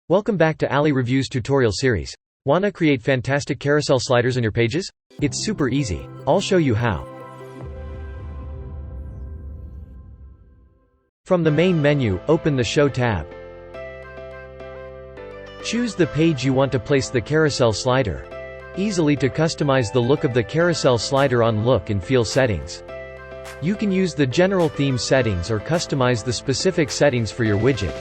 Welcome back to Ali Reviews tutorial series. Wanna create fantastic carousel sliders on your pages? It's super easy. I'll show you how. From the main menu, open the Show tab. Choose the page you want to place the carousel slider. Easily to customize the look of the carousel slider on Look and Feel settings. You can use the general theme settings or customize the specific settings for your widget.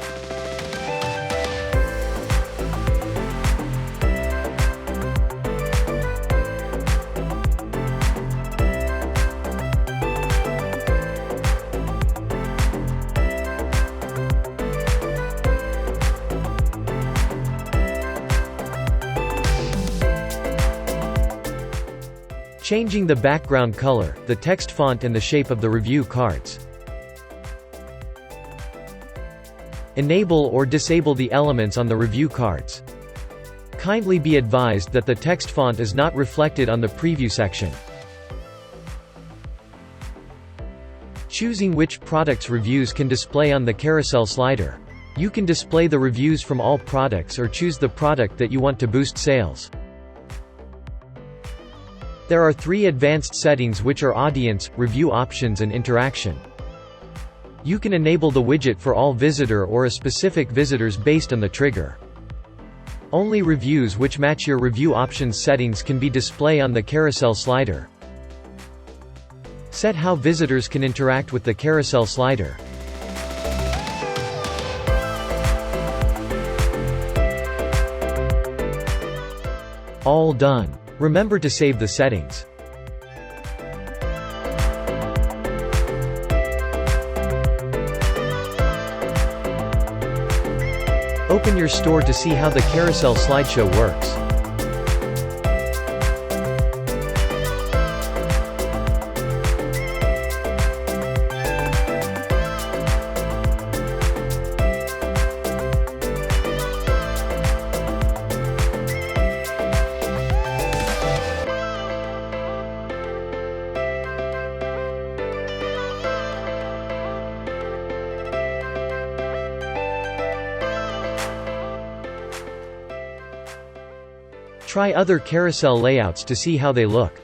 Changing the background color, the text font and the shape of the review cards. Enable or disable the elements on the review cards. Kindly be advised that the text font is not reflected on the preview section. Choosing which products reviews can display on the carousel slider. You can display the reviews from all products or choose the product that you want to boost sales. There are 3 advanced settings which are audience, review options and interaction. You can enable the widget for all visitor or a specific visitors based on the trigger. Only reviews which match your review options settings can be displayed on the carousel slider. Set how visitors can interact with the carousel slider. All done. Remember to save the settings. Open your store to see how the carousel slideshow works. Try other carousel layouts to see how they look.